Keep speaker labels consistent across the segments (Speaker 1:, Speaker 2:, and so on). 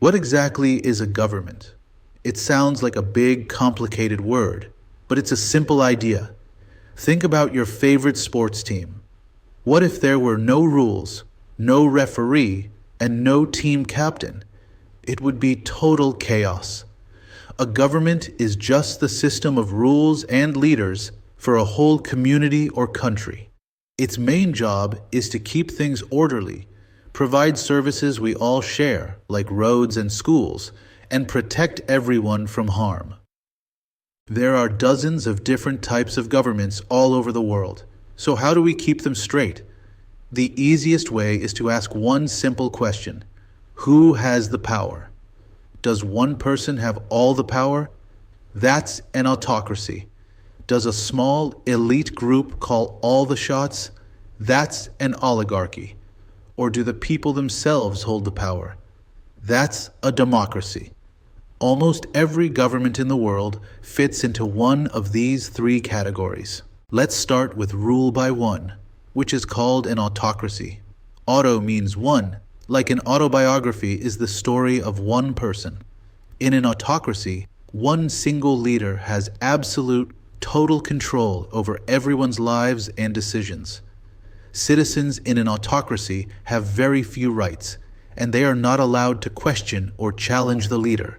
Speaker 1: What exactly is a government? It sounds like a big, complicated word, but it's a simple idea. Think about your favorite sports team. What if there were no rules, no referee, and no team captain? It would be total chaos. A government is just the system of rules and leaders for a whole community or country. Its main job is to keep things orderly, provide services we all share, like roads and schools, and protect everyone from harm. There are dozens of different types of governments all over the world. So how do we keep them straight? The easiest way is to ask one simple question. Who has the power? Does one person have all the power? That's an autocracy. Does a small, elite group call all the shots? That's an oligarchy. Or do the people themselves hold the power? That's a democracy. Almost every government in the world fits into one of these three categories. Let's start with rule by one, which is called an autocracy. Auto means one, like an autobiography is the story of one person. In an autocracy, one single leader has absolute, total control over everyone's lives and decisions. Citizens in an autocracy have very few rights, and they are not allowed to question or challenge the leader.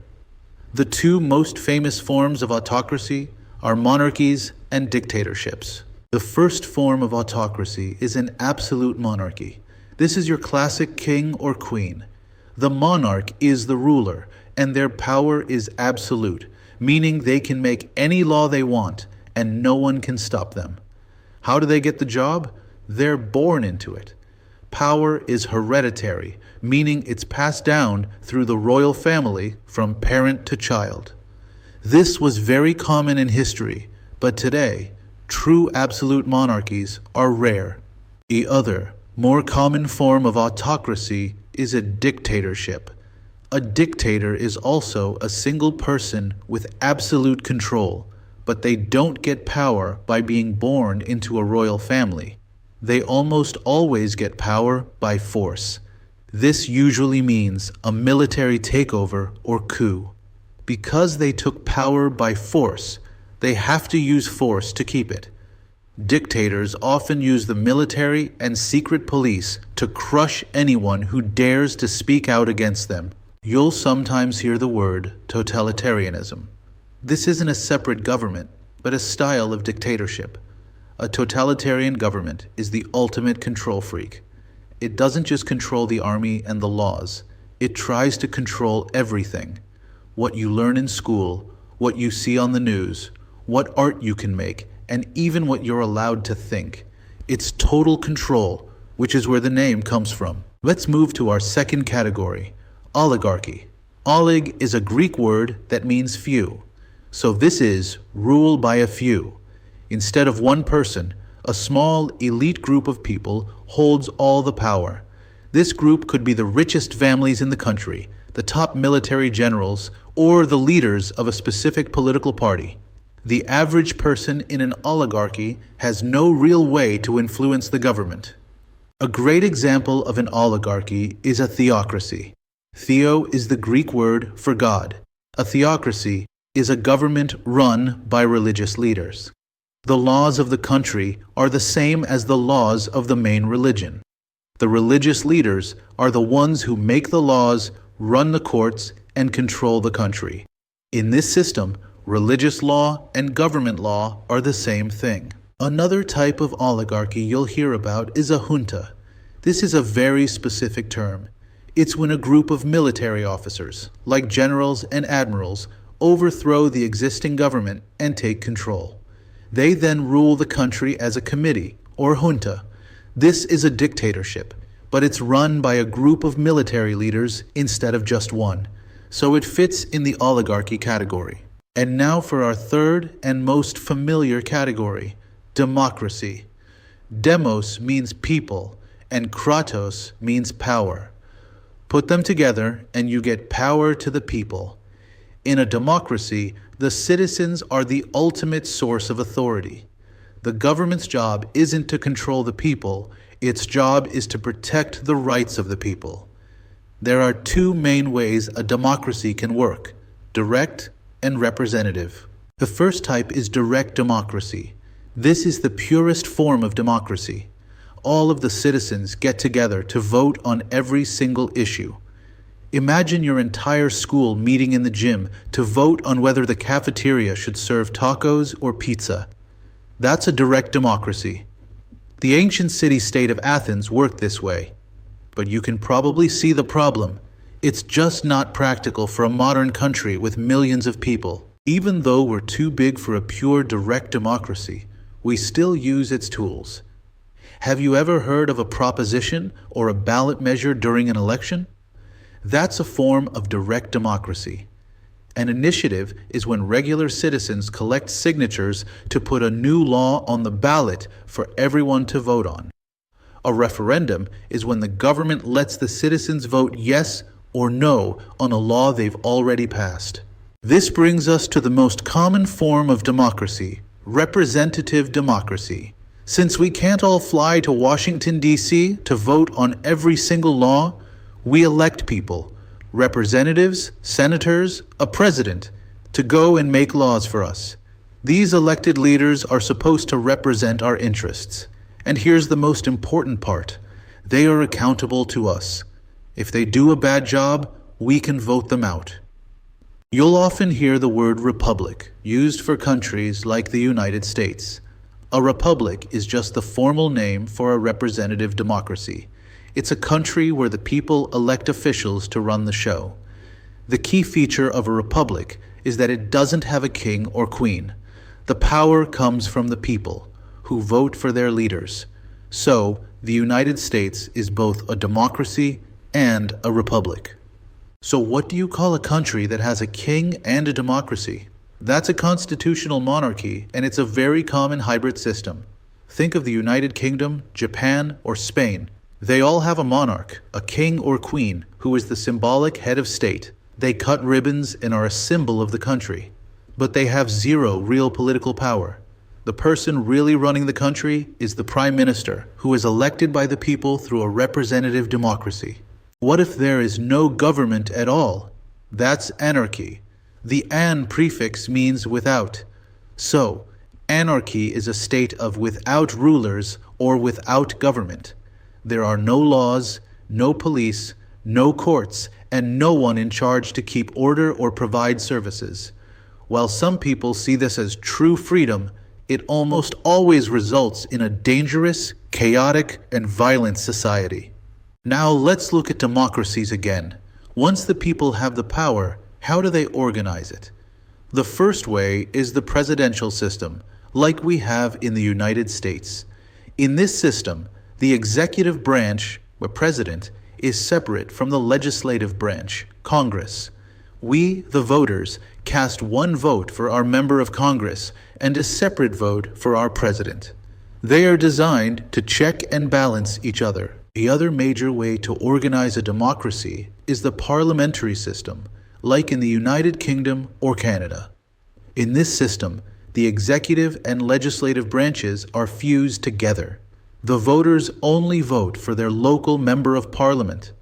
Speaker 1: The two most famous forms of autocracy are monarchies and dictatorships. The first form of autocracy is an absolute monarchy. This is your classic king or queen. The monarch is the ruler, and their power is absolute, meaning they can make any law they want, and no one can stop them. How do they get the job? They're born into it. Power is hereditary, meaning it's passed down through the royal family from parent to child. This was very common in history, but today, true absolute monarchies are rare. The other, more common form of autocracy is a dictatorship. A dictator is also a single person with absolute control, but they don't get power by being born into a royal family. They almost always get power by force. This usually means a military takeover or coup. Because they took power by force, they have to use force to keep it. Dictators often use the military and secret police to crush anyone who dares to speak out against them. You'll sometimes hear the word totalitarianism. This isn't a separate government, but a style of dictatorship. A totalitarian government is the ultimate control freak. It doesn't just control the army and the laws. It tries to control everything. What you learn in school, what you see on the news, what art you can make, and even what you're allowed to think. It's total control, which is where the name comes from. Let's move to our second category, oligarchy. Olig is a Greek word that means few. So this is rule by a few. Instead of one person, a small, elite group of people holds all the power. This group could be the richest families in the country, the top military generals, or the leaders of a specific political party. The average person in an oligarchy has no real way to influence the government. A great example of an oligarchy is a theocracy. Theo is the Greek word for God. A theocracy is a government run by religious leaders. The laws of the country are the same as the laws of the main religion. The religious leaders are the ones who make the laws, run the courts, and control the country. In this system, religious law and government law are the same thing. Another type of oligarchy you'll hear about is a junta. This is a very specific term. It's when a group of military officers, like generals and admirals, overthrow the existing government and take control. They then rule the country as a committee, or junta. This is a dictatorship, but it's run by a group of military leaders instead of just one, so it fits in the oligarchy category. And now for our third and most familiar category, democracy. Demos means people, and kratos means power. Put them together and you get power to the people. In a democracy, the citizens are the ultimate source of authority. The government's job isn't to control the people, its job is to protect the rights of the people. There are two main ways a democracy can work: direct and representative. The first type is direct democracy. This is the purest form of democracy. All of the citizens get together to vote on every single issue. Imagine your entire school meeting in the gym to vote on whether the cafeteria should serve tacos or pizza. That's a direct democracy. The ancient city-state of Athens worked this way. But you can probably see the problem. It's just not practical for a modern country with millions of people. Even though we're too big for a pure direct democracy, we still use its tools. Have you ever heard of a proposition or a ballot measure during an election? That's a form of direct democracy. An initiative is when regular citizens collect signatures to put a new law on the ballot for everyone to vote on. A referendum is when the government lets the citizens vote yes or no on a law they've already passed. This brings us to the most common form of democracy, representative democracy. Since we can't all fly to Washington, D.C. to vote on every single law, we elect people, representatives, senators, a president, to go and make laws for us. These elected leaders are supposed to represent our interests. And here's the most important part: they are accountable to us. If they do a bad job, we can vote them out. You'll often hear the word republic used for countries like the United States. A republic is just the formal name for a representative democracy. It's a country where the people elect officials to run the show. The key feature of a republic is that it doesn't have a king or queen. The power comes from the people, who vote for their leaders. So, the United States is both a democracy and a republic. So what do you call a country that has a king and a democracy? That's a constitutional monarchy, and it's a very common hybrid system. Think of the United Kingdom, Japan, or Spain. They all have a monarch, a king or queen, who is the symbolic head of state. They cut ribbons and are a symbol of the country. But they have zero real political power. The person really running the country is the prime minister, who is elected by the people through a representative democracy. What if there is no government at all? That's anarchy. The "an" prefix means without. So, anarchy is a state of without rulers or without government. There are no laws, no police, no courts, and no one in charge to keep order or provide services. While some people see this as true freedom, it almost always results in a dangerous, chaotic, and violent society. Now let's look at democracies again. Once the people have the power, how do they organize it? The first way is the presidential system, like we have in the United States. In this system, the executive branch, the president, is separate from the legislative branch, Congress. We, the voters, cast one vote for our member of Congress and a separate vote for our president. They are designed to check and balance each other. The other major way to organize a democracy is the parliamentary system, like in the United Kingdom or Canada. In this system, the executive and legislative branches are fused together. The voters only vote for their local member of parliament.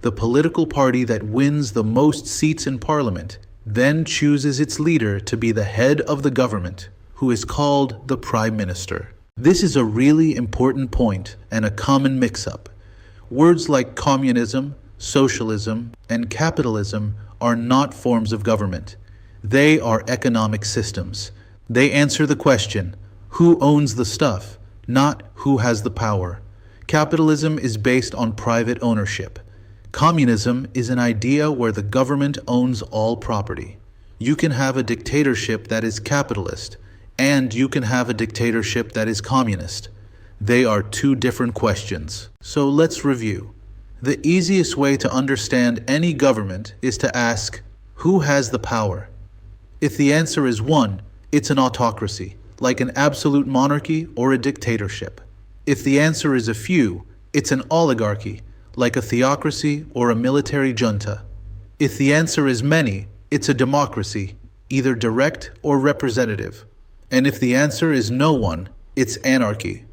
Speaker 1: The political party that wins the most seats in parliament then chooses its leader to be the head of the government, who is called the prime minister. This is a really important point and a common mix-up. Words like communism, socialism, and capitalism are not forms of government. They are economic systems. They answer the question, who owns the stuff, not who has the power. Capitalism is based on private ownership. Communism is an idea where the government owns all property. You can have a dictatorship that is capitalist, and you can have a dictatorship that is communist. They are two different questions. So let's review. The easiest way to understand any government is to ask, who has the power? If the answer is 1, it's an autocracy, like an absolute monarchy or a dictatorship. If the answer is a few, it's an oligarchy, like a theocracy or a military junta. If the answer is many, it's a democracy, either direct or representative. And if the answer is no one, it's anarchy,